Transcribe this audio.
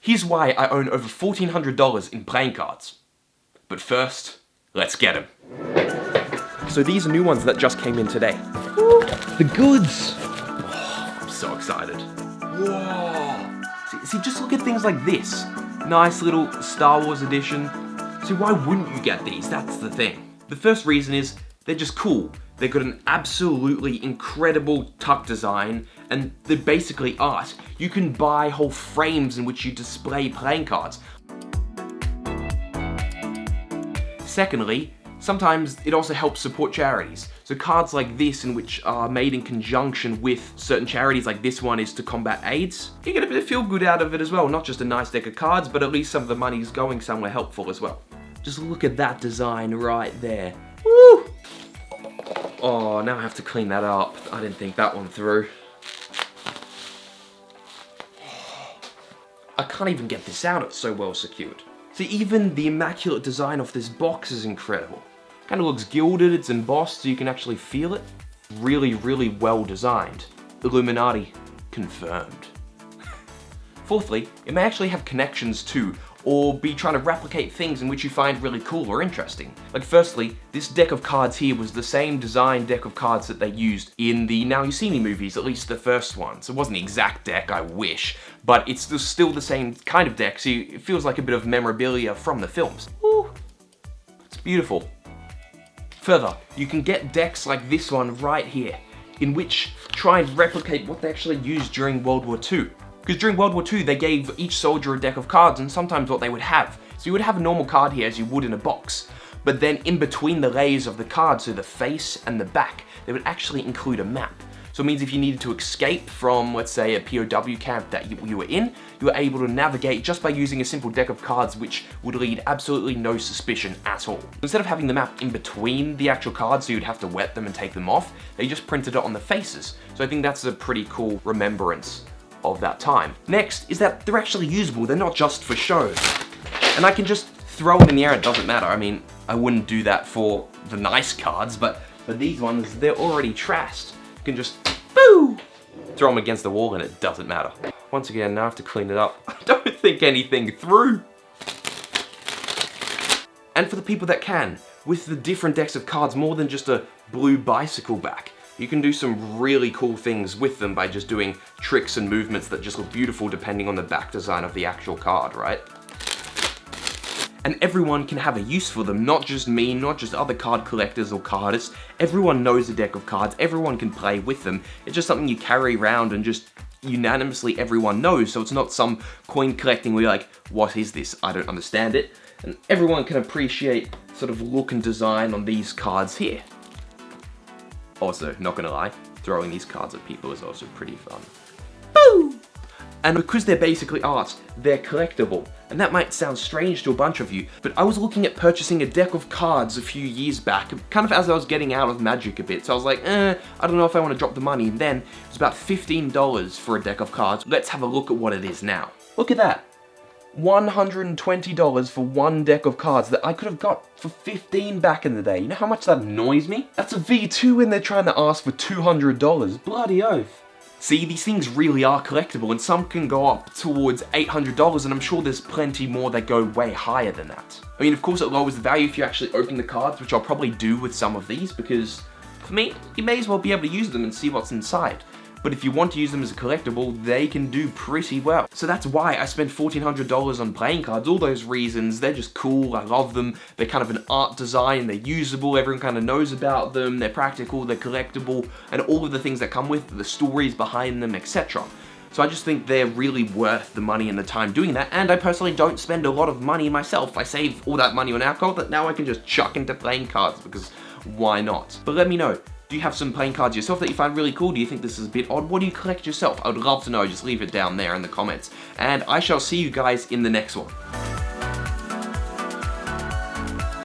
Here's why I own over $1,400 in playing cards. But first, let's get them. So these are new ones that just came in today. Woo, the goods! Oh, I'm so excited. Whoa! See, just look at things like this. Nice little Star Wars edition. See, why wouldn't you get these? That's the thing. The first reason is they're just cool. They've got an absolutely incredible tuck design, and they're basically art. You can buy whole frames in which you display playing cards. Secondly, sometimes it also helps support charities. So cards like this, in which are made in conjunction with certain charities, like this one is to combat AIDS, you get a bit of feel good out of it as well. Not just a nice deck of cards, but at least some of the money's going somewhere helpful as well. Just look at that design right there. Woo! Oh, now I have to clean that up. I didn't think that one through. I can't even get this out, it's so well secured. See, even the immaculate design of this box is incredible. Kind of looks gilded, it's embossed so you can actually feel it. Really, really well designed. Illuminati confirmed. Fourthly, it may actually have connections to, or be trying to replicate things in which you find really cool or interesting. Like firstly, this deck of cards here was the same design deck of cards that they used in the Now You See Me movies, at least the first one. So it wasn't the exact deck, I wish, but it's still the same kind of deck, so it feels like a bit of memorabilia from the films. Ooh, it's beautiful. Further, you can get decks like this one right here, in which try and replicate what they actually used during World War II. Because during World War II, they gave each soldier a deck of cards and sometimes what they would have. So you would have a normal card here as you would in a box. But then in between the layers of the card, so the face and the back, they would actually include a map. So it means if you needed to escape from, let's say, a POW camp that you were in, you were able to navigate just by using a simple deck of cards which would lead absolutely no suspicion at all. Instead of having the map in between the actual cards so you'd have to wet them and take them off, they just printed it on the faces. So I think that's a pretty cool remembrance of that time. Next is that they're actually usable, they're not just for show. And I can just throw it in the air, it doesn't matter. I mean, I wouldn't do that for the nice cards, but for these ones, they're already trashed. You can just, boo! Throw them against the wall and it doesn't matter. Once again, now I have to clean it up. I don't think anything through. And for the people that can, with the different decks of cards, more than just a blue bicycle back, you can do some really cool things with them by just doing tricks and movements that just look beautiful depending on the back design of the actual card, right? And everyone can have a use for them, not just me, not just other card collectors or cardists. Everyone knows a deck of cards, everyone can play with them. It's just something you carry around and just unanimously everyone knows, so it's not some coin collecting where you're like, what is this? I don't understand it. And everyone can appreciate sort of look and design on these cards here. Also, not gonna lie, throwing these cards at people is also pretty fun. Boo! And because they're basically art, they're collectible. And that might sound strange to a bunch of you, but I was looking at purchasing a deck of cards a few years back, kind of as I was getting out of Magic a bit, so I was like, I don't know if I want to drop the money, and then it was about $15 for a deck of cards. Let's have a look at what it is now. Look at that. $120 for one deck of cards that I could have got for $15 back in the day. You know how much that annoys me? That's a V2 and they're trying to ask for $200. Bloody oath. See, these things really are collectible and some can go up towards $800 and I'm sure there's plenty more that go way higher than that. I mean, of course it lowers the value if you actually open the cards, which I'll probably do with some of these because for me, you may as well be able to use them and see what's inside. But if you want to use them as a collectible, they can do pretty well. So that's why I spent $1,400 on playing cards. All those reasons, they're just cool, I love them. They're kind of an art design, they're usable, everyone kind of knows about them, they're practical, they're collectible, and all of the things that come with the stories behind them, etc. So I just think they're really worth the money and the time doing that, and I personally don't spend a lot of money myself. I save all that money on alcohol that now I can just chuck into playing cards, because why not? But let me know. Do you have some playing cards yourself that you find really cool? Do you think this is a bit odd? What do you collect yourself? I would love to know. Just leave it down there in the comments. And I shall see you guys in the next one.